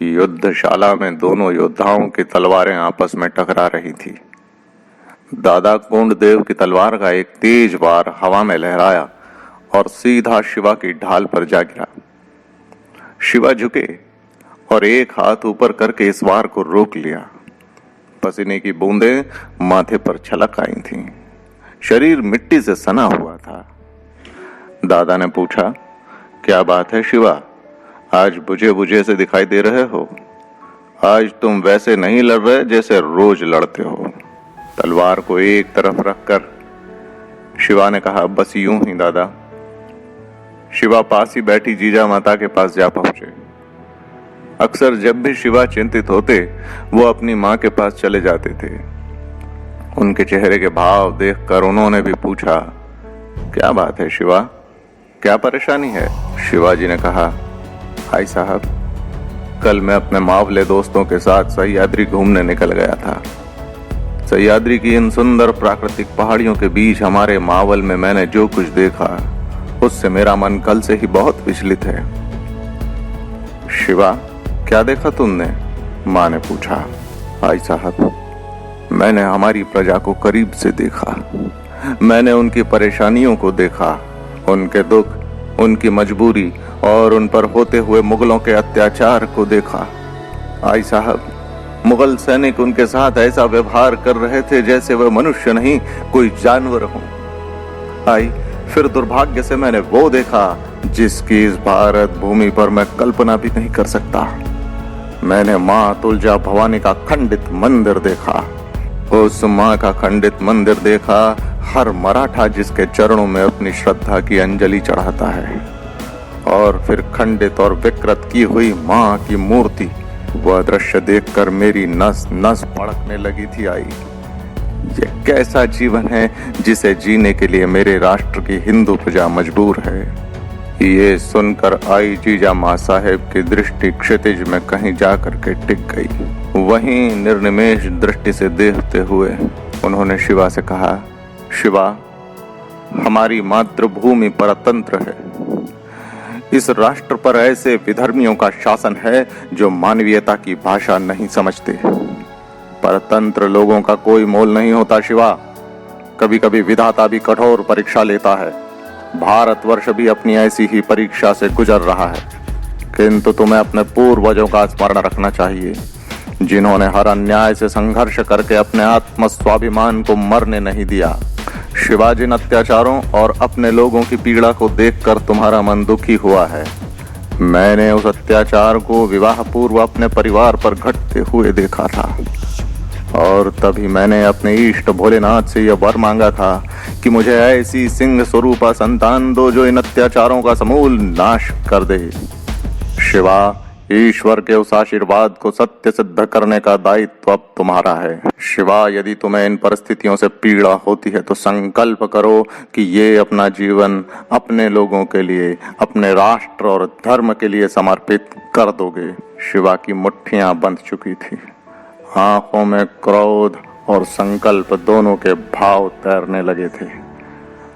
युद्धशाला में दोनों योद्धाओं की तलवारें आपस में टकरा रही थी। दादा कुंडदेव की तलवार का एक तेज वार हवा में लहराया और सीधा शिवा की ढाल पर जा गिरा। शिवा झुके और एक हाथ ऊपर करके इस वार को रोक लिया। पसीने की बूंदें माथे पर छलक आई थीं। शरीर मिट्टी से सना हुआ था। दादा ने पूछा, क्या बात है शिवा, आज बुझे बुझे से दिखाई दे रहे हो? आज तुम वैसे नहीं लड़ रहे जैसे रोज लड़ते हो। तलवार को एक तरफ रखकर शिवा ने कहा, बस यूं ही दादा। शिवा पास ही बैठी जीजा माता के पास जा पहुंचे। अक्सर जब भी शिवा चिंतित होते वो अपनी मां के पास चले जाते थे। उनके चेहरे के भाव देखकर उन्होंने भी पूछा, क्या बात है शिवा, क्या परेशानी है? शिवाजी ने कहा, भाई साहब, कल मैं अपने मावले दोस्तों के साथ सह्याद्री घूमने निकल गया था। सह्याद्री की इन सुंदर प्राकृतिक पहाड़ियों के बीच हमारे मावल में मैंने जो कुछ देखा उससे मेरा मन कल से ही बहुत विचलित है। शिवा, क्या देखा तुमने? मां ने पूछा। भाई साहब, मैंने हमारी प्रजा को करीब से देखा। मैंने उनकी परेशानियों को देखा, उनके दुख, उनकी मजबूरी और उन पर होते हुए मुगलों के अत्याचार को देखा। भाई साहब, मुगल सैनिक उनके साथ ऐसा व्यवहार कर रहे थे जैसे वह मनुष्य नहीं कोई जानवर हो। आई फिर दुर्भाग्य से मैंने वो देखा जिसकी इस भारत भूमि पर मैं कल्पना भी नहीं कर सकता। मैंने मां तुलजा भवानी का खंडित मंदिर देखा। उस मां का खंडित मंदिर देखा, हर मराठा जिसके चरणों में अपनी श्रद्धा की अंजलि चढ़ाता है। और फिर खंडित और विकृत की हुई मां की मूर्ति, वह दृश्य देखकर मेरी नस नस भड़कने लगी थी। आई, ये कैसा जीवन है जिसे जीने के लिए मेरे राष्ट्र की हिंदू प्रजा मजबूर है। ये सुनकर आई जीजा मां साहेब की दृष्टि क्षितिज में कहीं जाकर के टिक गई। वहीं निर्निमेष दृष्टि से देखते हुए उन्होंने शिवा से कहा, शिवा, हमारी मातृभूमि परतंत्र है। इस राष्ट्र पर ऐसे विधर्मियों का शासन है जो मानवीयता की भाषा नहीं समझते। परतंत्र लोगों का कोई मोल नहीं होता शिवा। कभी कभी विधाता भी कठोर परीक्षा लेता है। भारतवर्ष भी अपनी ऐसी ही परीक्षा से गुजर रहा है। किंतु तुम्हें अपने पूर्वजों का स्मरण रखना चाहिए, जिन्होंने हर अन्याय से संघर्ष करके अपने आत्म स्वाभिमान को मरने नहीं दिया। शिवाजी ने अत्याचारों और अपने लोगों की पीड़ा को देखकर तुम्हारा मन दुखी हुआ है। मैंने उस अत्याचार को विवाह पूर्व अपने परिवार पर घटते हुए देखा था और तभी मैंने अपने इष्ट भोलेनाथ से यह वर मांगा था कि मुझे ऐसी सिंह स्वरूपा संतान दो जो इन अत्याचारों का समूल नाश कर दे। शिवा, ईश्वर के उस आशीर्वाद को सत्य सिद्ध करने का दायित्व अब तुम्हारा है। शिवा, यदि तुम्हें इन परिस्थितियों से पीड़ा होती है तो संकल्प करो कि ये अपना जीवन अपने लोगों के लिए, अपने राष्ट्र और धर्म के लिए समर्पित कर दोगे। शिवा की मुट्ठियां बंध चुकी थी। आंखों में क्रोध और संकल्प दोनों के भाव तैरने लगे थे।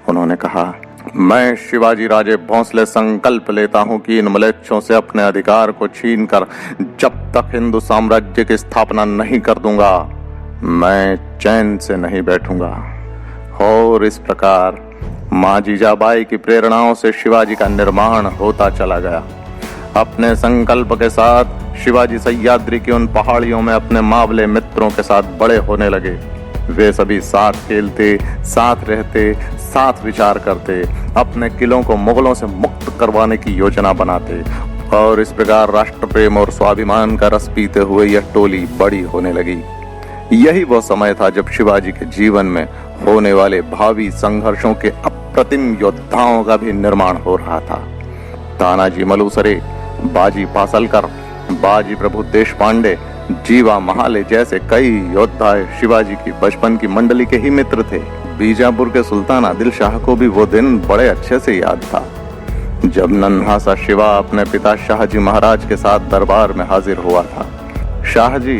उन्होंने कहा, मैं शिवाजी राजे भोंसले संकल्प लेता हूं कि इन म्लेच्छों से अपने अधिकार को छीनकर जब तक हिंदू साम्राज्य की स्थापना नहीं कर दूंगा, मैं चैन से नहीं बैठूंगा। और इस प्रकार मां जीजाबाई की प्रेरणाओं से शिवाजी का निर्माण होता चला गया। अपने संकल्प के साथ शिवाजी सह्याद्री की उन पहाड़ियों में अपने मावले मित्रों के साथ बड़े होने लगे। वे सभी साथ खेलते, साथ रहते, साथ विचार करते, अपने किलों को मुगलों से मुक्त करवाने की योजना बनाते और इस प्रकार राष्ट्र प्रेम और स्वाभिमान का रस पीते हुए यह टोली बड़ी होने लगी। यही वो समय था जब शिवाजी के जीवन में होने वाले भावी संघर्षों के अप्रतिम योद्धाओं का भी निर्माण हो रहा था। तानाजी मलूसरे, बाजी पासलकर, बाजी प्रभु देशपांडे, जीवा महाले जैसे कई योद्धा शिवाजी की बचपन की मंडली के ही मित्र थे। बीजापुर के सुल्तान आदिल शाह को भी वो दिन बड़े अच्छे से याद था जब नन्हा सा शिवा अपने पिता शाहजी महाराज के साथ दरबार में हाजिर हुआ था। शाहजी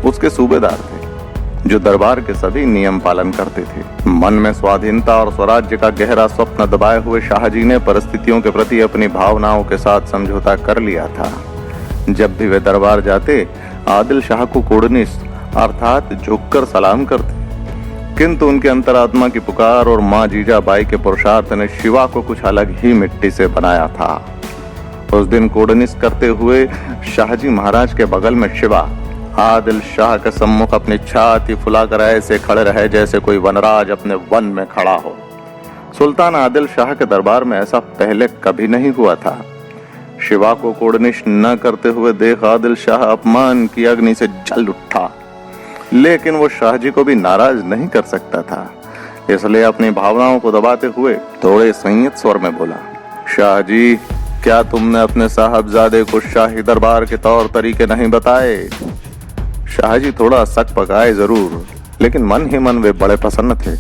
उसके सूबेदार थे जो दरबार के सभी नियम पालन करते थे। मन में स्वाधीनता और स्वराज्य का गहरा स्वप्न दबाए हुए शाहजी ने परिस्थितियों के प्रति अपनी भावनाओं के साथ समझौता कर लिया था। जब भी वे दरबार जाते आदिल शाह को कोडनिस अर्थात झुककर सलाम करते, किंतु उनके अंतरात्मा की पुकार और माँ जीजाबाई के पुरुषार्थ ने शिवा को कुछ अलग ही मिट्टी से बनाया था। उस दिन कोडनिस करते हुए शाहजी महाराज के बगल में शिवा आदिल शाह के सम्मुख अपनी छाती फुलाकर ऐसे खड़े रहे जैसे कोई वनराज अपने वन में खड़ा हो। सुल्तान आदिल शाह के दरबार में ऐसा पहले कभी नहीं हुआ था। शिवा को कोडनिश न करते हुए देख आदिल शाह अपमान की अग्नि से जल उठा, लेकिन वो शाहजी को भी नाराज नहीं कर सकता था, इसलिए अपनी भावनाओं को दबाते हुए थोड़े संयत स्वर में बोला, शाहजी, क्या तुमने अपने साहबजादे को शाही दरबार के तौर तरीके नहीं बताए? शाहजी थोड़ा सक पकाए जरूर, लेकिन मन ही मन वे बड़े प्रसन्न थे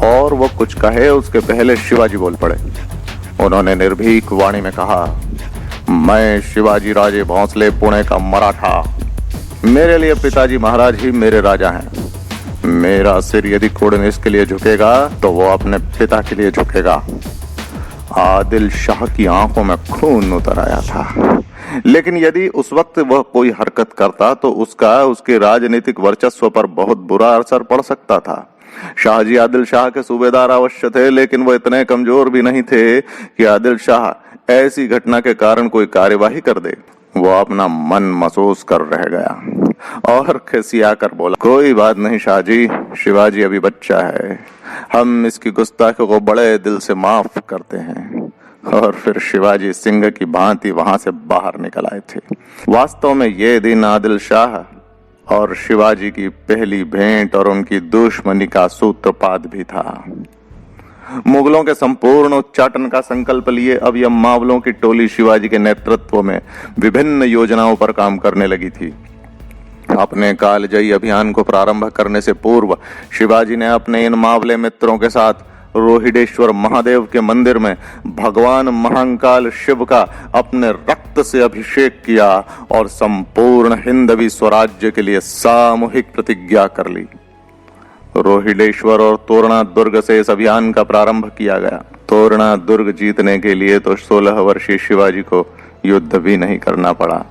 और वो कुछ कहे उसके पहले शिवाजी बोल पड़े। उन्होंने निर्भीक वाणी में कहा, मैं शिवाजी राजे भोंसले पुणे का मराठा, मेरे लिए पिताजी महाराज ही मेरे राजा हैं। मेरा सिर यदि कोडनिस के लिए झुकेगा तो वो अपने पिता के लिए झुकेगा। आदिल शाह की आंखों में खून उतर आया था, लेकिन यदि उस वक्त वह कोई हरकत करता तो उसका उसके राजनीतिक वर्चस्व पर बहुत बुरा असर पड़ सकता था। शाहजी आदिल शाह के सूबेदार अवश्य थे, लेकिन वो इतने कमजोर भी नहीं थे कि आदिल शाह ऐसी घटना के कारण कोई कार्यवाही कर दे। वो अपना मन महसूस कर रह गया और खिसिया कर बोला, कोई बात नहीं शाहजी, शिवाजी अभी बच्चा है, हम इसकी गुस्ताखी को बड़े दिल से माफ करते हैं। और फिर शिवाजी सिंह की भांति वहां से बाहर निकल आए थे। वास्तव में ये दिन आदिल शाह और शिवाजी की पहली भेंट और उनकी दुश्मनी का सूत्रपात भी था। मुगलों के संपूर्ण उच्चाटन का संकल्प लिए अब यमावलों की टोली शिवाजी के नेतृत्व में विभिन्न योजनाओं पर काम करने लगी थी। अपने कालजयी अभियान को प्रारंभ करने से पूर्व शिवाजी ने अपने इन मावले मित्रों के साथ रोहिडेश्वर महादेव के मंदिर में भगवान महाकाल शिव का अपने रक्त से अभिषेक किया और संपूर्ण हिंदवी स्वराज्य के लिए सामूहिक प्रतिज्ञा कर ली। रोहिडेश्वर और तोरणा दुर्ग से इस अभियान का प्रारंभ किया गया। तोरणा दुर्ग जीतने के लिए तो 16 वर्षीय शिवाजी को युद्ध भी नहीं करना पड़ा।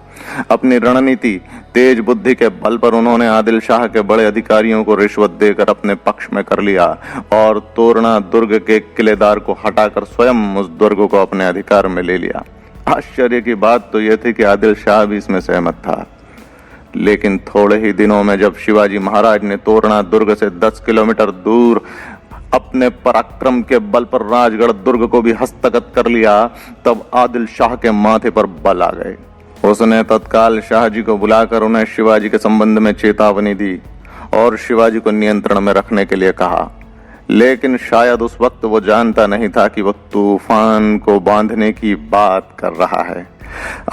अपनी रणनीति तेज बुद्धि के बल पर उन्होंने आदिल शाह के बड़े अधिकारियों को रिश्वत देकर अपने पक्ष में कर लिया और तोरणा दुर्ग के किलेदार को हटाकर स्वयं उस दुर्ग को अपने अधिकार में ले लिया। आश्चर्य की बात तो यह थी कि आदिल शाह भी इसमें सहमत था, लेकिन थोड़े ही दिनों में जब शिवाजी महाराज ने तोरणा दुर्ग से 10 किलोमीटर दूर अपने पराक्रम के बल पर राजगढ़ दुर्ग को भी हस्तगत कर लिया, तब आदिल शाह के माथे पर बल आ गए। उसने तत्काल शाहजी को बुलाकर उन्हें शिवाजी के संबंध में चेतावनी दी और शिवाजी को नियंत्रण में रखने के लिए कहा, लेकिन शायद उस वक्त वो जानता नहीं था कि वह तूफान को बांधने की बात कर रहा है।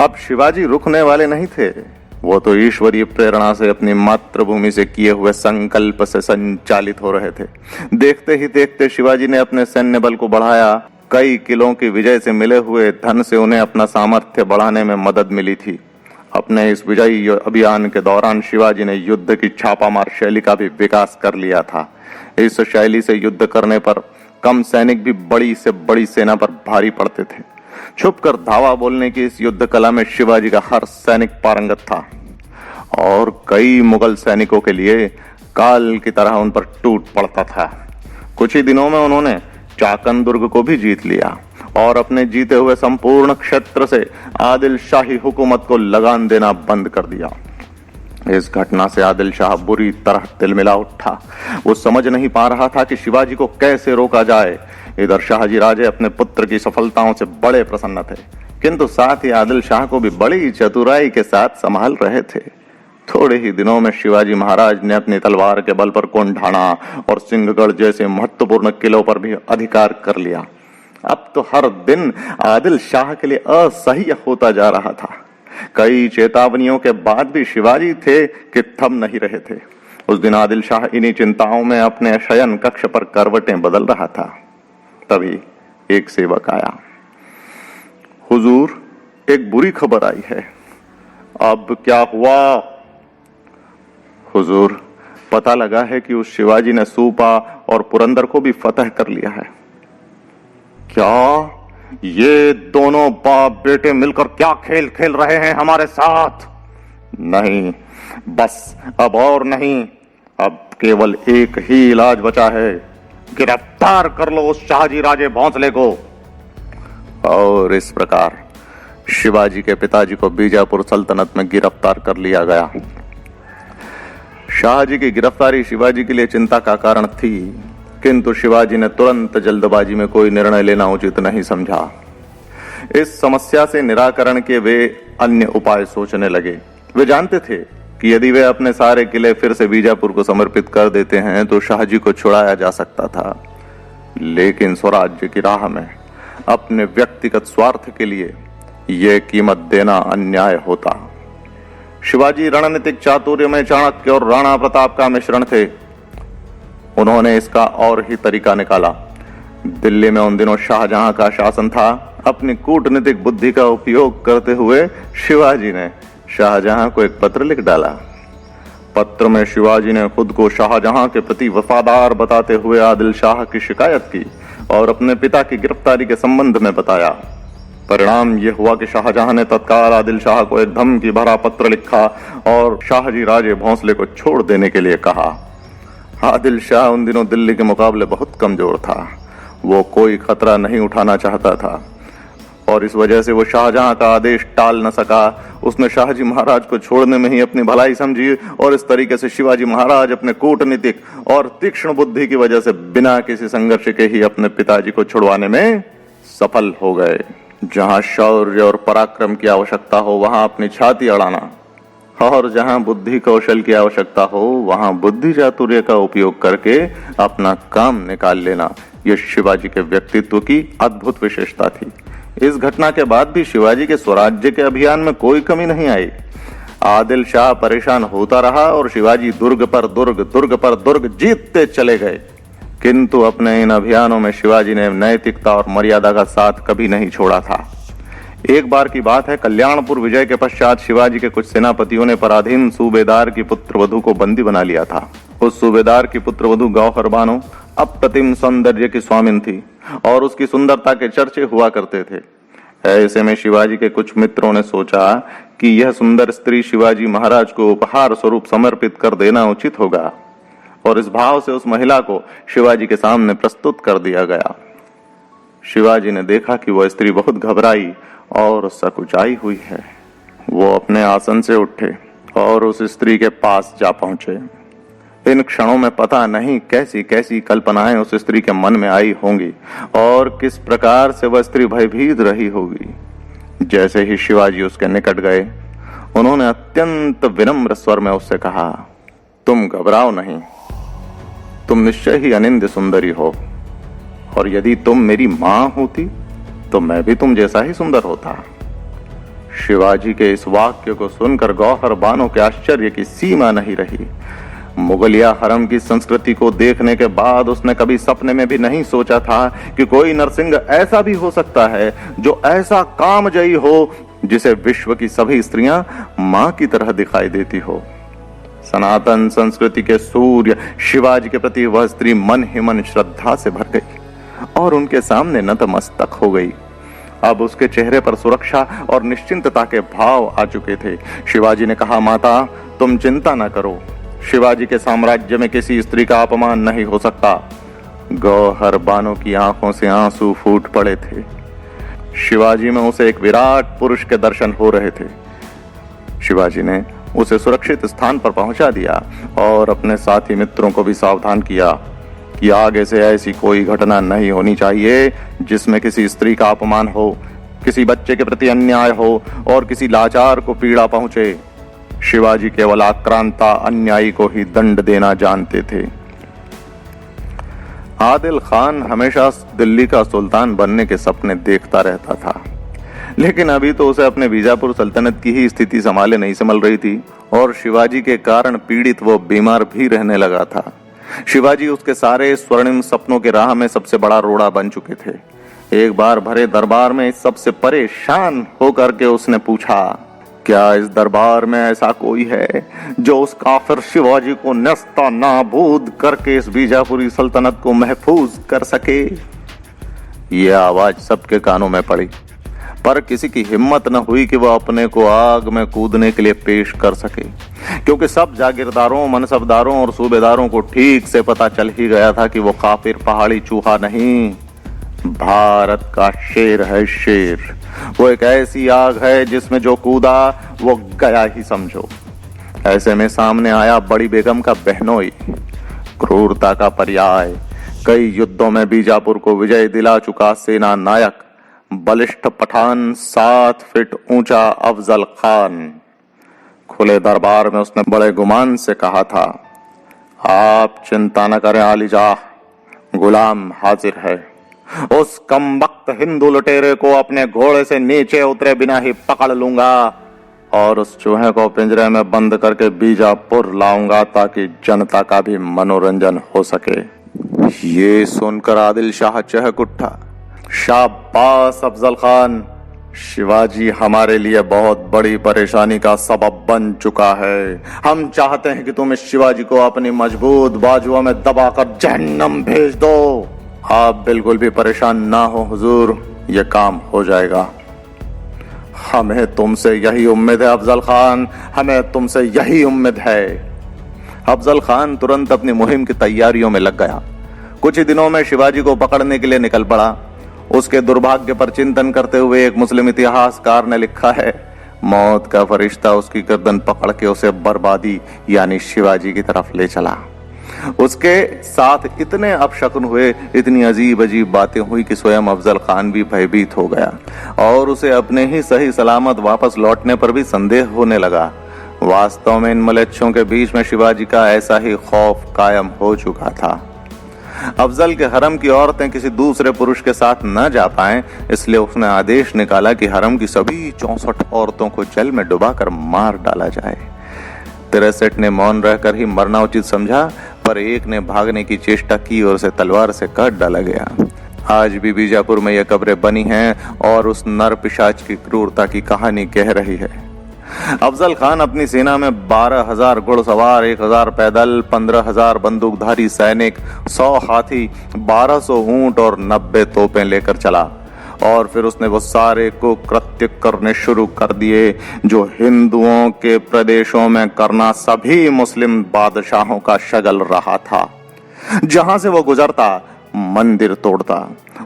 अब शिवाजी रुकने वाले नहीं थे, वो तो ईश्वरीय प्रेरणा से अपनी मातृभूमि से किए हुए संकल्प से संचालित हो रहे थे। देखते ही देखते शिवाजी ने अपने सैन्य बल को बढ़ाया। कई किलों की विजय से मिले हुए धन से उन्हें अपना सामर्थ्य बढ़ाने में मदद मिली थी। अपने इस विजयी अभियान के दौरान शिवाजी ने युद्ध की छापामार शैली का भी विकास कर लिया था। इस शैली से युद्ध करने पर कम सैनिक भी बड़ी से बड़ी सेना पर भारी पड़ते थे। छुपकर धावा बोलने की इस युद्ध कला में शिवाजी का हर सैनिक पारंगत था और कई मुगल सैनिकों के लिए काल की तरह उन पर टूट पड़ता था। कुछ ही दिनों में उन्होंने चाकन दुर्ग को भी जीत लिया और अपने जीते हुए संपूर्ण क्षेत्र से आदिल शाही हुकूमत को लगान देना बंद कर दिया। इस घटना से आदिल शाह बुरी तरह तिलमिला उठा। वो समझ नहीं पा रहा था कि शिवाजी को कैसे रोका जाए। इधर शाहजी राजे अपने पुत्र की सफलताओं से बड़े प्रसन्न थे, किंतु साथ ही आदिल शाह को भी बड़ी चतुराई के साथ संभाल रहे थे। थोड़े ही दिनों में शिवाजी महाराज ने अपनी तलवार के बल पर कोंढाणा और सिंहगढ़ जैसे महत्वपूर्ण किलों पर भी अधिकार कर लिया। अब तो हर दिन आदिल शाह के लिए असह्य होता जा रहा था। कई चेतावनियों के बाद भी शिवाजी थे कि थम नहीं रहे थे। उस दिन आदिल शाह इन्हीं चिंताओं में अपने शयन कक्ष पर करवटें बदल रहा था। तभी एक सेवक आया। हुजूर, एक बुरी खबर आई है। अब क्या हुआ? हुजूर, पता लगा है कि उस शिवाजी ने सूपा और पुरंदर को भी फतह कर लिया है। क्या? ये दोनों बाप बेटे मिलकर क्या खेल खेल रहे हैं हमारे साथ? नहीं, बस अब और नहीं, अब केवल एक ही इलाज बचा है। गिरफ्तार कर लो उस शाहजी राजे भोंसले को। और इस प्रकार शिवाजी के पिताजी को बीजापुर सल्तनत में गिरफ्तार कर लिया गया। शाहजी की गिरफ्तारी शिवाजी के लिए चिंता का कारण थी, किंतु शिवाजी ने तुरंत जल्दबाजी में कोई निर्णय लेना उचित नहीं समझा। इस समस्या से निराकरण के वे अन्य उपाय सोचने लगे। वे जानते थे कि यदि वे अपने सारे किले फिर से बीजापुर को समर्पित कर देते हैं तो शाहजी को छुड़ाया जा सकता था, लेकिन स्वराज्य की राह में अपने व्यक्तिगत स्वार्थ के लिए यह कीमत देना अन्याय होता। शिवाजी रणनीतिक चातुर्य में चाणक्य और राणा प्रताप का मिश्रण थे। उन्होंने इसका और ही तरीका निकाला। दिल्ली में उन दिनों शाहजहां का शासन था। अपनी कूटनीतिक बुद्धि का उपयोग करते हुए शिवाजी ने शाहजहां को एक पत्र लिख डाला। पत्र में शिवाजी ने खुद को शाहजहां के प्रति वफादार बताते हुए आदिल शाह की शिकायत की और अपने पिता की गिरफ्तारी के संबंध में बताया। परिणाम यह हुआ कि शाहजहां ने तत्काल आदिल शाह को एक धमकी भरा पत्र लिखा और शाहजी राजे भोंसले को छोड़ देने के लिए कहा। आदिल शाह उन दिनों दिल्ली के मुकाबले बहुत कमजोर था। वो कोई खतरा नहीं उठाना चाहता था और इस वजह से वो शाहजहां का आदेश टाल न सका। उसने शाहजी महाराज को छोड़ने में ही अपनी भलाई समझी और इस तरीके से शिवाजी महाराज अपने कूटनीतिक और तीक्ष्ण बुद्धि की वजह से बिना किसी संघर्ष के ही अपने पिताजी को छुड़वाने में सफल हो गए। जहां शौर्य और पराक्रम की आवश्यकता हो वहां अपनी छाती अड़ाना, और जहां बुद्धि कौशल की आवश्यकता हो वहां बुद्धि चातुर्य का उपयोग करके अपना काम निकाल लेना, यह शिवाजी के व्यक्तित्व की अद्भुत विशेषता थी। इस घटना के बाद भी शिवाजी के स्वराज्य के अभियान में कोई कमी नहीं आई। आदिल शाह परेशान होता रहा और शिवाजी दुर्ग पर दुर्ग जीतते चले गए, किंतु अपने इन अभियानों में शिवाजी ने नैतिकता और मर्यादा का साथ कभी नहीं छोड़ा था। एक बार की बात है, कल्याणपुर विजय के पश्चात शिवाजी के कुछ सेनापतियों ने पराधीन सूबेदार की पुत्रवधू को बंदी बना लिया था। उस सूबेदार की पुत्रवधू गौहर बानो अप्रतिम सौंदर्य की स्वामिन थी और उसकी सुंदरता के चर्चे हुआ करते थे। ऐसे में शिवाजी के कुछ मित्रों ने सोचा कि यह सुंदर स्त्री शिवाजी महाराज को उपहार स्वरूप समर्पित कर देना उचित होगा, और इस भाव से उस महिला को शिवाजी के सामने प्रस्तुत कर दिया गया। शिवाजी ने देखा कि वह स्त्री बहुत घबराई और सकुचाई हुई है। वो अपने आसन से उठे और उस स्त्री के पास जा पहुंचे। इन क्षणों में पता नहीं कैसी कैसी कल्पनाएं उस स्त्री के मन में आई होंगी और किस प्रकार से वह स्त्री भयभीत रही होगी। जैसे ही शिवाजी उसके निकट गए, उन्होंने अत्यंत विनम्र स्वर में उससे कहा, तुम घबराओ नहीं, तुम निश्चय ही अनिंद्य सुंदरी हो, और यदि तुम मेरी मां होती तो मैं भी तुम जैसा ही सुंदर होता। शिवाजी के इस वाक्य को सुनकर गौहर बानो के आश्चर्य की सीमा नहीं रही। मुगलिया हरम की संस्कृति को देखने के बाद उसने कभी सपने में भी नहीं सोचा था कि कोई नरसिंह ऐसा भी हो सकता है जो ऐसा कामजयी हो जिसे विश्व की सभी स्त्रियां मां की तरह दिखाई देती हो। सनातन संस्कृति के सूर्य शिवाजी के प्रति वह स्त्री मन ही मन श्रद्धा से भर गई और उनके सामने नतमस्तक हो गई। अब उसके चेहरे पर सुरक्षा और निश्चिंतता के भाव आ चुके थे। शिवाजी ने कहा, माता तुम चिंता न करो, शिवाजी के साम्राज्य में किसी स्त्री का अपमान नहीं हो सकता। गौहर बानो की आंखों से आंसू फूट पड़े थे। शिवाजी में उसे एक विराट पुरुष के दर्शन हो रहे थे। शिवाजी ने उसे सुरक्षित स्थान पर पहुंचा दिया और अपने साथी मित्रों को भी सावधान किया कि आगे से ऐसी कोई घटना नहीं होनी चाहिए जिसमें किसी स्त्री का अपमान हो, किसी बच्चे के प्रति अन्याय हो और किसी लाचार को पीड़ा पहुंचे। शिवाजी केवल आक्रांता अन्यायी को ही दंड देना जानते थे। आदिल खान हमेशा दिल्ली का सुल्तान बनने के सपने देखता रहता था, लेकिन अभी तो उसे अपने बीजापुर सल्तनत की ही स्थिति संभाले नहीं संभल रही थी और शिवाजी के कारण पीड़ित वो बीमार भी रहने लगा था। शिवाजी उसके सारे स्वर्णिम सपनों के राह में सबसे बड़ा रोड़ा बन चुके थे। एक बार भरे दरबार में सबसे परेशान होकर के उसने पूछा, क्या इस दरबार में ऐसा कोई है जो उस काफिर शिवाजी को नस्ता नाबूद करके इस बीजापुरी सल्तनत को महफूज कर सके? ये आवाज सबके कानों में पड़ी, पर किसी की हिम्मत न हुई कि वह अपने को आग में कूदने के लिए पेश कर सके, क्योंकि सब जागीरदारों, मनसबदारों और सूबेदारों को ठीक से पता चल ही गया था कि वो काफिर पहाड़ी चूहा नहीं, भारत का शेर है, शेर। वो एक ऐसी आग है जिसमें जो कूदा वो गया ही समझो। ऐसे में सामने आया बड़ी बेगम का बहनोई, क्रूरता का पर्याय, कई युद्धों में बीजापुर को विजय दिला चुका सेना नायक, बलिष्ठ पठान, 7 फीट ऊंचा अफजल खान। खुले दरबार में उसने बड़े गुमान से कहा था, आप चिंता न करें आलीजा, गुलाम हाजिर है। उस कमबख्त हिंदू लुटेरे को अपने घोड़े से नीचे उतरे बिना ही पकड़ लूंगा और उस चूहे को पिंजरे में बंद करके बीजापुर लाऊंगा ताकि जनता का भी मनोरंजन हो सके। ये सुनकर आदिल शाह चहक उठा। शाबाश अफजल खान, शिवाजी हमारे लिए बहुत बड़ी परेशानी का सबब बन चुका है। हम चाहते हैं कि तुम इस शिवाजी को अपनी मजबूत बाजुओं में दबाकर जहन्नम भेज दो। आप बिल्कुल भी परेशान ना हो हुजूर, ये काम हो जाएगा। हमें तुमसे यही उम्मीद है अफजल खान, हमें तुमसे यही उम्मीद है। अफजल खान तुरंत अपनी मुहिम की तैयारियों में लग गया। कुछ ही दिनों में शिवाजी को पकड़ने के लिए निकल पड़ा। उसके दुर्भाग्य पर चिंतन करते हुए एक मुस्लिम इतिहासकार ने लिखा है, मौत का फरिश्ता उसकी गर्दन पकड़ के उसे बर्बादी यानी शिवाजी की तरफ ले चला। उसके साथ इतने अपशकुन हुए, इतनी अजीब अजीब बातें हुई कि स्वयं अफजल खान भी भयभीत हो गया और उसे अपने ही सही सलामत वापस लौटने पर भी संदेह होने लगा। वास्तव में इन मलेच्छों के बीच में शिवाजी का ऐसा ही खौफ कायम हो चुका था। अफजल के हरम की औरतें किसी दूसरे पुरुष के साथ न जा पाएं, इसलिए उसने आदेश निकाला कि हरम की सभी 64 औरतों को जल में डुबाकर मार डाला जाए। 63 ने मौन रहकर ही मरना उचित समझा, पर एक ने भागने की चेष्टा की और उसे तलवार से काट डाला गया। आज भी बीजापुर में यह कब्रें बनी हैं और उस नर पिशाच की क्रूरता की कहानी कह रही है। अफजल खान अपनी सेना में 12,000 घुड़सवार, 1,000 पैदल, 15,000 बंदूकधारी सैनिक, 100 हाथी, 1200 ऊंट और 90 तोपें लेकर चला और फिर उसने वो सारे कुकृत्य करने शुरू कर दिए जो हिंदुओं के प्रदेशों में करना सभी मुस्लिम बादशाहों का शगल रहा था। जहां से वो गुजरता मंदिर तोड़ता,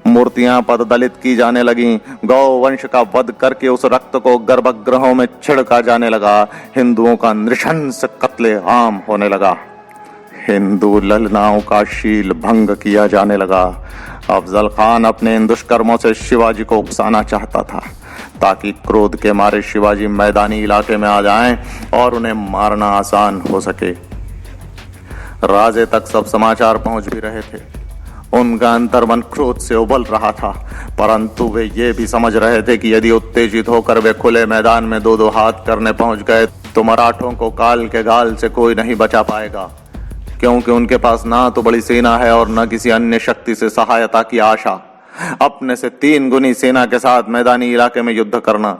मूर्तियां पददलित की जाने लगी, गौ वंश का वध करके उस रक्त को गर्भगृहों में छिड़का जाने लगा, हिंदुओं का नृशंस कत्ले आम होने लगा, हिंदू ललनाओं का शील भंग किया जाने लगा। अफजल खान अपने इन दुष्कर्मों से शिवाजी को उकसाना चाहता था ताकि क्रोध के मारे शिवाजी मैदानी इलाके में आ जाएं और उन्हें मारना आसान हो सके। राजे तक सब समाचार पहुंच भी रहे थे। उनका अंतर्मन क्रोध से उबल रहा था, परंतु वे ये भी समझ रहे थे कि यदि उत्तेजित होकर वे खुले मैदान में 2-2 हाथ करने पहुंच गए तो मराठों को काल के गाल से कोई नहीं बचा पाएगा, क्योंकि उनके पास ना तो बड़ी सेना है और न किसी अन्य शक्ति से सहायता की आशा। अपने से 3 गुनी सेना के साथ मैदानी इलाके में युद्ध करना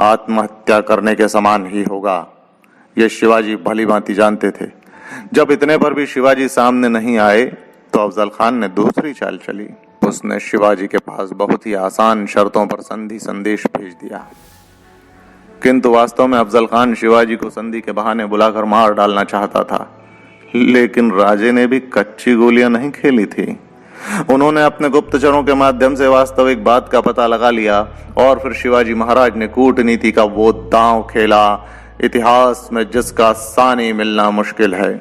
आत्महत्या करने के समान ही होगा। ये शिवाजी भली भांति जानते थे। जब इतने पर भी शिवाजी सामने नहीं आए तो अफजल खान ने दूसरी चाल चली। उसने शिवाजी के पास बहुत ही आसान शर्तों पर संधि संदेश भेज दिया, किंतु वास्तव में अफजल खान शिवाजी को संधि के बहाने बुलाकर मार डालना चाहता था। लेकिन राजे ने भी कच्ची गोलियां नहीं खेली थी। उन्होंने अपने गुप्तचरों के माध्यम से वास्तविक बात का पता लगा लिया और फिर शिवाजी महाराज ने कूटनीति का वो दांव खेला, इतिहास में जिसका सानी मिलना मुश्किल है।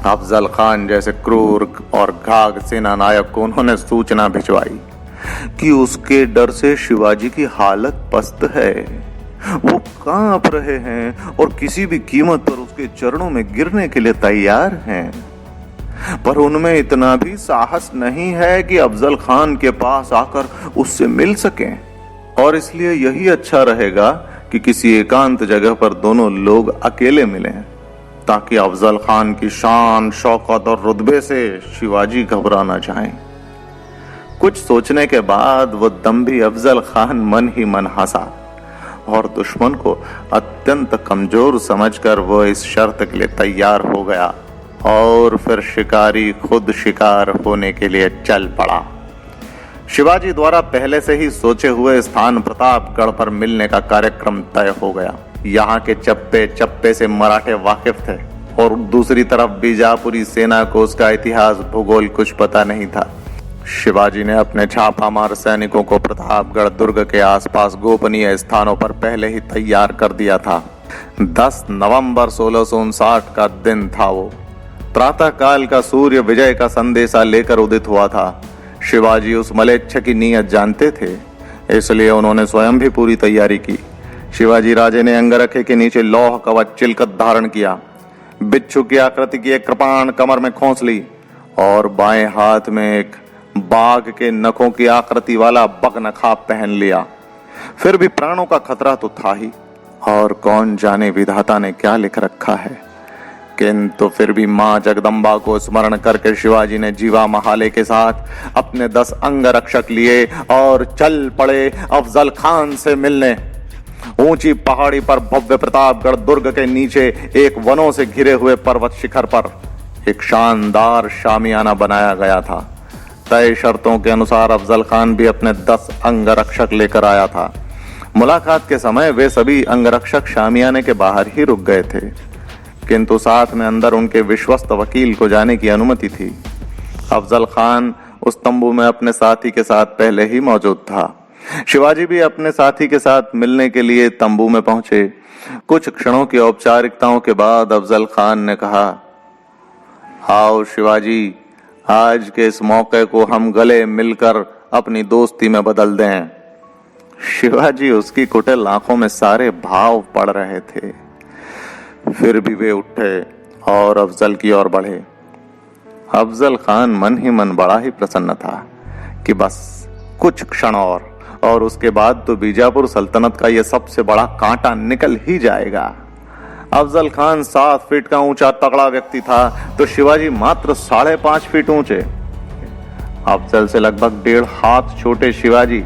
अफजल खान जैसे क्रूर और घाघ सेना नायक को उन्होंने सूचना भिजवाई कि उसके डर से शिवाजी की हालत पस्त है, वो कांप रहे हैं और किसी भी कीमत पर उसके चरणों में गिरने के लिए तैयार हैं, पर उनमें इतना भी साहस नहीं है कि अफजल खान के पास आकर उससे मिल सकें, और इसलिए यही अच्छा रहेगा कि किसी एकांत जगह पर दोनों लोग अकेले मिलें ताकि अफजल खान की शान, शौकत और रुतबे से शिवाजी घबरा न जाएं। कुछ सोचने के बाद वो दम्भी अफजल खान मन ही मन हंसा और दुश्मन को अत्यंत कमजोर समझकर वो इस शर्त के लिए तैयार हो गया और फिर शिकारी खुद शिकार होने के लिए चल पड़ा। शिवाजी द्वारा पहले से ही सोचे हुए स्थान प्रतापगढ़ पर मिलने का कार्यक्रम तय हो गया। यहाँ के चप्पे चप्पे से मराठे वाकिफ थे और दूसरी तरफ बीजापुरी सेना को उसका इतिहास भूगोल कुछ पता नहीं था। शिवाजी ने अपने छापामार सैनिकों को प्रतापगढ़ दुर्ग के आसपास गोपनीय स्थानों पर पहले ही तैयार कर दिया था। 10 नवंबर 1659 का दिन था वो। प्रातः काल का सूर्य विजय का संदेशा लेकर उदित हुआ था। शिवाजी उस मलेच्छ की नीयत जानते थे, इसलिए उन्होंने स्वयं भी पूरी तैयारी की। शिवाजी राजे ने अंगरखे के नीचे लौह कवच चिलकत धारण किया, बिच्छू की आकृति की एक कृपाण कमर में खोस ली और बाएं हाथ में एक बाघ के नखों की आकृति वाला बगनखा पहन लिया। फिर भी प्राणों का खतरा तो था ही, और कौन जाने विधाता ने क्या लिख रखा है। किंतु फिर भी मां जगदम्बा को स्मरण करके शिवाजी ने जीवा महाले के साथ अपने 10 अंगरक्षक लिए और चल पड़े अफजल खान से मिलने। ऊंची पहाड़ी पर भव्य प्रतापगढ़ दुर्ग के नीचे एक वनों से घिरे हुए पर्वत शिखर पर एक शानदार शामियाना बनाया गया था। तय शर्तों के अनुसार अफजल खान भी अपने 10 अंगरक्षक लेकर आया था। मुलाकात के समय वे सभी अंगरक्षक शामियाने के बाहर ही रुक गए थे, किंतु साथ में अंदर उनके विश्वस्त वकील को जाने की अनुमति थी। अफजल खान उस तंबू में अपने साथी के साथ पहले ही मौजूद था। शिवाजी भी अपने साथी के साथ मिलने के लिए तंबू में पहुंचे। कुछ क्षणों की औपचारिकताओं के बाद अफजल खान ने कहा, आओ शिवाजी, आज के इस मौके को हम गले मिलकर अपनी दोस्ती में बदल दें। शिवाजी उसकी कुटिल आंखों में सारे भाव पड़ रहे थे। फिर भी वे उठे और अफजल की ओर बढ़े। अफजल खान मन ही मन बड़ा ही प्रसन्न था कि बस कुछ क्षण और उसके बाद तो बीजापुर सल्तनत का यह सबसे बड़ा कांटा निकल ही जाएगा। अफजल खान 7 फीट का ऊंचा तगड़ा व्यक्ति था, तो शिवाजी मात्र 5.5 फीट ऊंचे। अफजल से लगभग 1.5 हाथ छोटे शिवाजी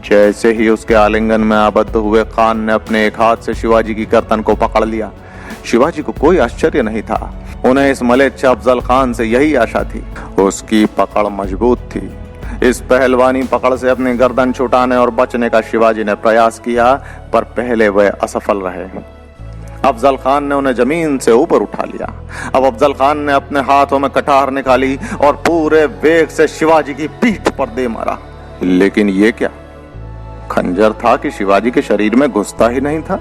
जैसे ही उसके आलिंगन में आबद्ध हुए, खान ने अपने एक हाथ से शिवाजी की गर्दन को पकड़ लिया। शिवाजी को कोई आश्चर्य नहीं था, उन्हें इस मलेच्छ अफजल खान से यही आशा थी। उसकी पकड़ मजबूत थी। इस पहलवानी पकड़ से अपनी गर्दन छुटाने और बचने का शिवाजी ने प्रयास किया, पर पहले वह असफल रहे। अफजल खान ने उन्हें जमीन से ऊपर उठा लिया। अब अफजल खान ने अपने हाथों में कटार निकाली और पूरे वेग से शिवाजी की पीठ पर दे मारा। लेकिन ये क्या खंजर था कि शिवाजी के शरीर में घुसता ही नहीं था।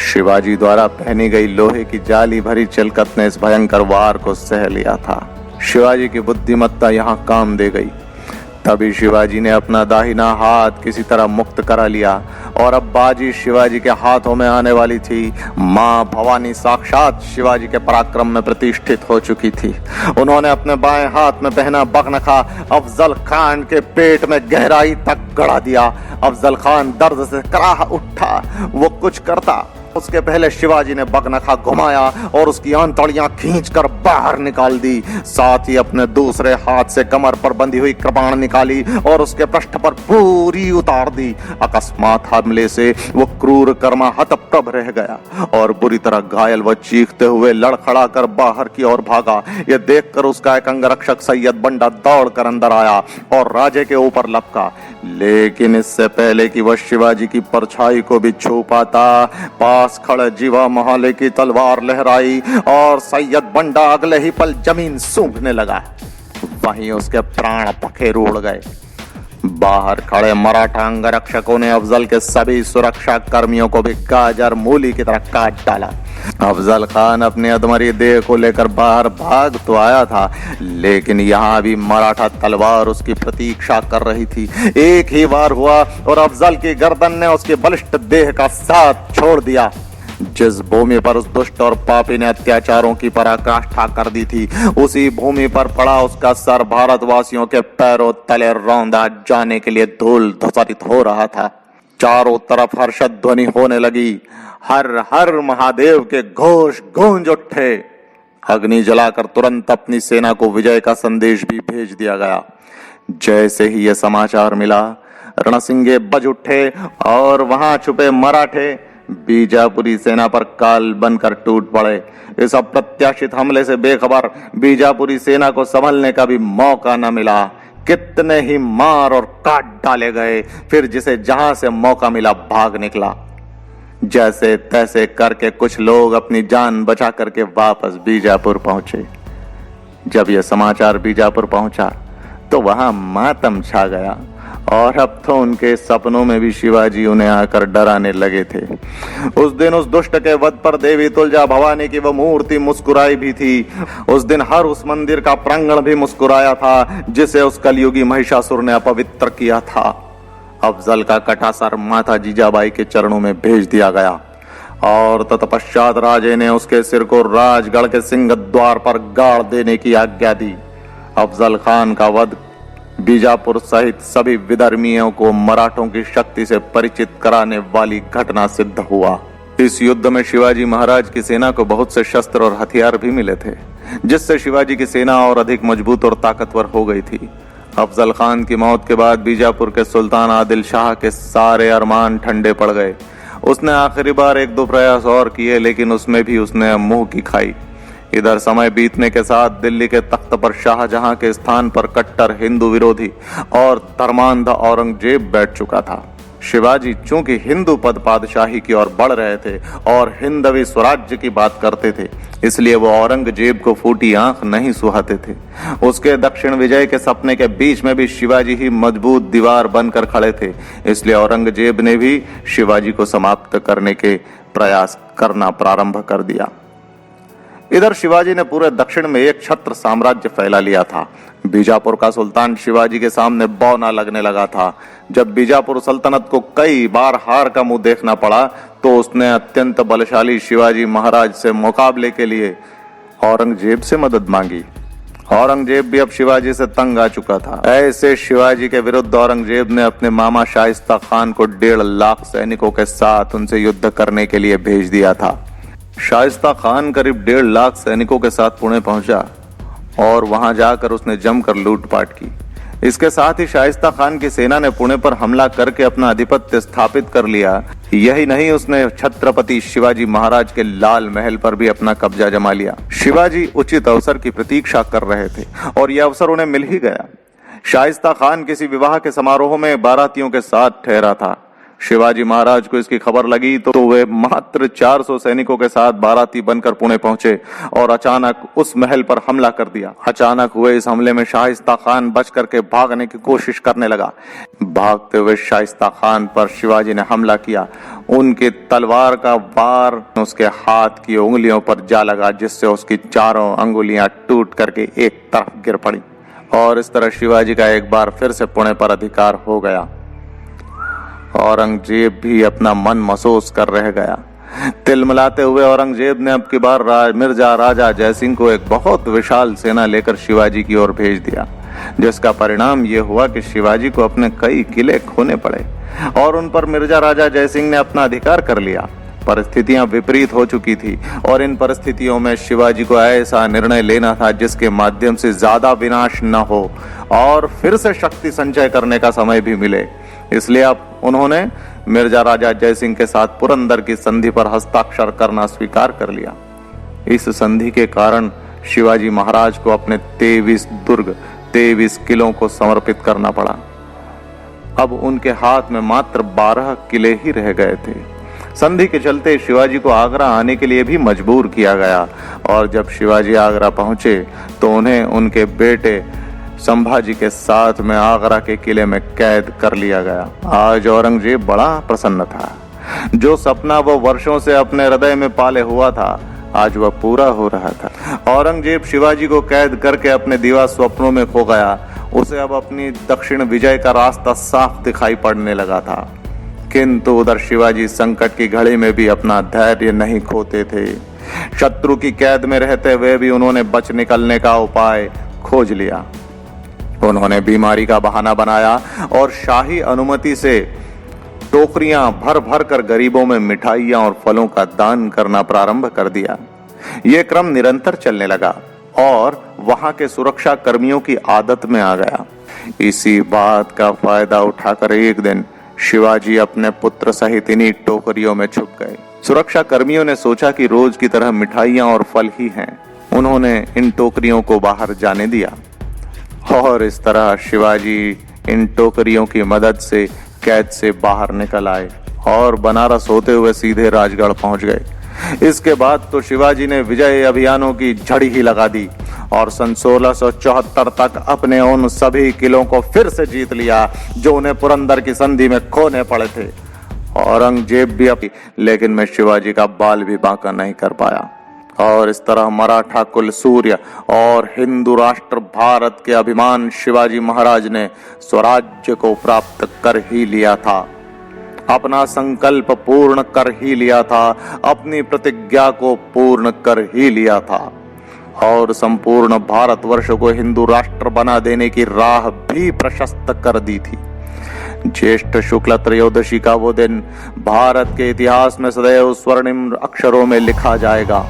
शिवाजी द्वारा पहनी गई लोहे की जाली भरी चिलकत ने इस भयंकर वार को सह लिया था। शिवाजी की बुद्धिमत्ता यहाँ काम दे गई। तभी शिवाजी ने अपना दाहिना हाथ किसी तरह मुक्त करा लिया और अब बाजी शिवाजी के हाथों में आने वाली थी। मां भवानी साक्षात शिवाजी के पराक्रम में प्रतिष्ठित हो चुकी थी। उन्होंने अपने बाएं हाथ में पहना बगनखा अफजल खान के पेट में गहराई तक गड़ा दिया। अफजल खान दर्द से कराह उठा। वो कुछ करता उसके पहले शिवाजी ने बगनखा घुमाया और उसकी आंतड़ियां खींचकर बाहर निकाल दी। साथ ही अपने दूसरे हाथ से कमर पर बंधी हुई कृपाण निकाली और उसके पृष्ठ पर पूरी उतार दी। अकस्मात हमले से वो क्रूर कर्मा हतप्रभ रह गया और बुरी तरह घायल व चीखते हुए लड़खड़ा कर बाहर की ओर भागा। यह देखकर उसका एक अंगरक्षक सैयद बंडा दौड़कर अंदर आया और राजे के ऊपर लपका, लेकिन इससे पहले कि वह शिवाजी की परछाई को भी छू पाता, पास खड़े जीवा महाले की तलवार लहराई और सैयद बंडा अगले ही पल जमीन सूंघने लगा। वहीं उसके प्राण पखेर उड़ गए। बाहर खड़े मराठा अंगरक्षकों ने अफजल के सभी सुरक्षा कर्मियों को भी गाजर मूली की तरह काट डाला। अफजल खान अपनी अधमरी देह को लेकर बाहर भाग तो आया था, लेकिन यहाँ भी मराठा तलवार उसकी प्रतीक्षा कर रही थी। एक ही वार हुआ और अफजल की गर्दन ने उसके बलिष्ठ देह का साथ छोड़ दिया। जिस भूमि पर उस दुष्ट और पापी ने अत्याचारों की पराकाष्ठा कर दी थी, उसी भूमि पर पड़ा उसका सर भारतवासियों के पैरों तले रौंदा जाने के लिए धूल धूसरित हो रहा था। चारों तरफ हर्षद ध्वनि होने लगी। हर हर महादेव के घोष गूंज उठे। अग्नि जलाकर तुरंत अपनी सेना को विजय का संदेश भी भेज दिया गया। जैसे ही यह समाचार मिला, रणसिंगे बज उठे और वहां छुपे मराठे बीजापुरी सेना पर काल बनकर टूट पड़े। इस अप्रत्याशित हमले से बेखबर बीजापुरी सेना को संभलने का भी मौका न मिला। कितने ही मार और काट डाले गए, फिर जिसे जहां से मौका मिला भाग निकला। जैसे तैसे करके कुछ लोग अपनी जान बचा करके वापस बीजापुर पहुंचे। जब यह समाचार बीजापुर पहुंचा तो वहां मातम छा गया और अब तो उनके सपनों में भी शिवाजी उन्हें आकर डराने लगे थे। उस दिन उस दुष्ट के वध पर देवी तुलजा भवानी की वह मूर्ति मुस्कुराई भी थी। उस दिन हर उस मंदिर का प्रांगण भी मुस्कुराया था जिसे उस कलयुगी महिषासुर ने अपवित्र किया था। अफजल का कटा सर माता जीजाबाई के चरणों में भेज दिया गया और तत्पश्चात राजे ने उसके सिर को राजगढ़ के सिंह द्वार पर गाड़ देने की आज्ञा दी। अफजल खान का वध बीजापुर सहित सभी विधर्मियों को मराठों की शक्ति से परिचित कराने वाली घटना सिद्ध हुआ। इस युद्ध में शिवाजी महाराज की सेना को बहुत से शस्त्र और हथियार भी मिले थे, जिससे शिवाजी की सेना और अधिक मजबूत और ताकतवर हो गई थी। अफजल खान की मौत के बाद बीजापुर के सुल्तान आदिल शाह के सारे अरमान ठंडे पड़ गए। उसने आखिरी बार एक दो प्रयास और किए, लेकिन उसमें भी उसने मुंह की खाई। इधर समय बीतने के साथ दिल्ली के तख्त पर शाहजहां के स्थान पर कट्टर हिंदू विरोधी और धर्मांध औरंगजेब बैठ चुका था। शिवाजी चूंकि हिंदू पद पादशाही की ओर बढ़ रहे थे और हिंदवी स्वराज्य की बात करते थे, इसलिए वो औरंगजेब को फूटी आंख नहीं सुहाते थे। उसके दक्षिण विजय के सपने के बीच में भी शिवाजी ही मजबूत दीवार बनकर खड़े थे, इसलिए औरंगजेब ने भी शिवाजी को समाप्त करने के प्रयास करना प्रारंभ कर दिया। इधर शिवाजी ने पूरे दक्षिण में एक छत्र साम्राज्य फैला लिया था। बीजापुर का सुल्तान शिवाजी के सामने बौना लगने लगा था। जब बीजापुर सल्तनत को कई बार हार का मुंह देखना पड़ा तो उसने अत्यंत बलशाली शिवाजी महाराज से मुकाबले के लिए औरंगजेब से मदद मांगी। औरंगजेब भी अब शिवाजी से तंग आ चुका था। ऐसे शिवाजी के विरुद्ध औरंगजेब ने अपने मामा शाइस्ता खान को 1.5 लाख सैनिकों के साथ उनसे युद्ध करने के लिए भेज दिया था। शाइस्ता खान करीब 1.5 लाख सैनिकों के साथ पुणे पहुंचा और वहां जाकर उसने जमकर लूटपाट की। इसके साथ ही शाइस्ता खान की सेना ने पुणे पर हमला करके अपना आधिपत्य स्थापित कर लिया। यही नहीं, उसने छत्रपति शिवाजी महाराज के लाल महल पर भी अपना कब्जा जमा लिया। शिवाजी उचित अवसर की प्रतीक्षा कर रहे थे और यह अवसर उन्हें मिल ही गया। शाइस्ता खान किसी विवाह के समारोह में बारातियों के साथ ठहरा था। शिवाजी महाराज को इसकी खबर लगी तो वे मात्र 400 सैनिकों के साथ बाराती बनकर पुणे पहुंचे और अचानक उस महल पर हमला कर दिया। अचानक हुए इस हमले में शाइस्ता खान बच करके भागने की कोशिश करने लगा। भागते हुए शाइस्ता खान पर शिवाजी ने हमला किया। उनकी तलवार का वार उसके हाथ की उंगलियों पर जा लगा, जिससे उसकी चारों अंगुलियां टूट करके एक तरफ गिर पड़ी और इस तरह शिवाजी का एक बार फिर से पुणे पर अधिकार हो गया। औरंगजेब भी अपना मन महसूस कर रह गया। तिलमिलाते हुए औरंगजेब ने अब की बार मिर्जा राजा जयसिंह को एक बहुत विशाल सेना लेकर शिवाजी की ओर भेज दिया, जिसका परिणाम ये हुआ कि शिवाजी को अपने कई किले खोने पड़े और उन पर मिर्जा राजा जयसिंह ने अपना अधिकार कर लिया। परिस्थितियां विपरीत हो चुकी थी और इन परिस्थितियों में शिवाजी को ऐसा निर्णय लेना था जिसके माध्यम से ज्यादा विनाश न हो और फिर से शक्ति संचय करने का समय भी मिले। इसलिए अब उन्होंने मिर्जा राजा जयसिंह के साथ पुरंदर की संधि पर हस्ताक्षर करना स्वीकार कर लिया। इस संधि के कारण शिवाजी महाराज को अपने 23 दुर्ग 23 किलों को समर्पित करना पड़ा। अब उनके हाथ में मात्र 12 किले ही रह गए थे। संधि के चलते शिवाजी को आगरा आने के लिए भी मजबूर किया गया और जब शिवाजी आगरा पहुंचे तो उन्हें उनके बेटे संभाजी के साथ में आगरा के किले में कैद कर लिया गया। आज औरंगजेब बड़ा प्रसन्न था। जो सपना वो वर्षों से अपने हृदय में पाले हुआ था, आज वह पूरा हो रहा था। औरंगजेब शिवाजी को कैद करके अपने दीवा स्वप्नों में खो गया। उसे अब अपनी दक्षिण विजय का रास्ता साफ दिखाई पड़ने लगा था, किंतु उधर शिवाजी संकट की घड़ी में भी अपना धैर्य नहीं खोते थे। शत्रु की कैद में रहते हुए भी उन्होंने बच निकलने का उपाय खोज लिया। उन्होंने बीमारी का बहाना बनाया और शाही अनुमति से टोकरियां भर भर कर गरीबों में मिठाइयां और फलों का दान करना प्रारंभ कर दिया। यह क्रम निरंतर चलने लगा और वहां के सुरक्षा कर्मियों की आदत में आ गया। इसी बात का फायदा उठाकर एक दिन शिवाजी अपने पुत्र सहित इन्हीं टोकरियों में छुप गए। सुरक्षा कर्मियों ने सोचा कि रोज की तरह मिठाइयां और फल ही हैं। उन्होंने इन टोकरियों को बाहर जाने दिया। और इस तरह शिवाजी इन टोकरियों की मदद से कैद से बाहर निकल आए और बनारस होते हुए सीधे राजगढ़ पहुंच गए। इसके बाद तो शिवाजी ने विजय अभियानों की झड़ी ही लगा दी और सन 1674 तक अपने उन सभी किलों को फिर से जीत लिया जो उन्हें पुरंदर की संधि में खोने पड़े थे। औरंगजेब भी अपनी, लेकिन मैं शिवाजी का बाल भी बांका नहीं कर पाया। और इस तरह मराठा कुल सूर्य और हिंदू राष्ट्र भारत के अभिमान शिवाजी महाराज ने स्वराज्य को प्राप्त कर ही लिया था, अपना संकल्प पूर्ण कर ही लिया था, अपनी प्रतिज्ञा को पूर्ण कर ही लिया था और संपूर्ण भारतवर्ष को हिंदू राष्ट्र बना देने की राह भी प्रशस्त कर दी थी। ज्येष्ठ शुक्ल त्रयोदशी का वो दिन भारत के इतिहास में सदैव स्वर्णिम अक्षरों में लिखा जाएगा।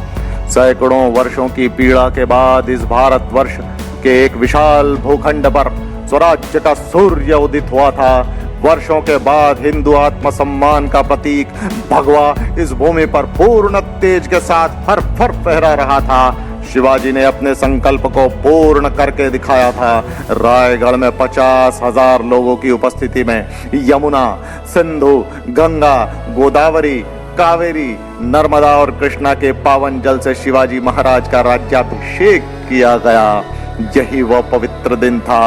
सैकड़ों वर्षों की पीड़ा के बाद इस भारतवर्ष के एक विशाल भूखंड पर स्वराज्य का सूर्य उदित हुआ था। वर्षों के बाद हिंदू आत्मसम्मान का प्रतीक भगवा इस भूमि पर पूर्ण तेज के साथ फर फर फहरा रहा था। शिवाजी ने अपने संकल्प को पूर्ण करके दिखाया था। रायगढ़ में 50,000 लोगों की उपस्थिति में यमुना, सिंधु, गंगा, गोदावरी, कावेरी, नर्मदा और कृष्णा के पावन जल से शिवाजी महाराज का राज्याभिषेक किया गया। यही वह पवित्र दिन था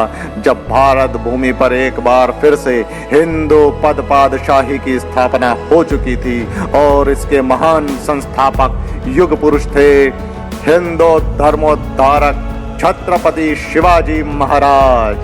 जब भारत भूमि पर एक बार फिर से हिंदू पदपादशाही की स्थापना हो चुकी थी और इसके महान संस्थापक युग पुरुष थे हिंदू धर्मोद्धारक छत्रपति शिवाजी महाराज।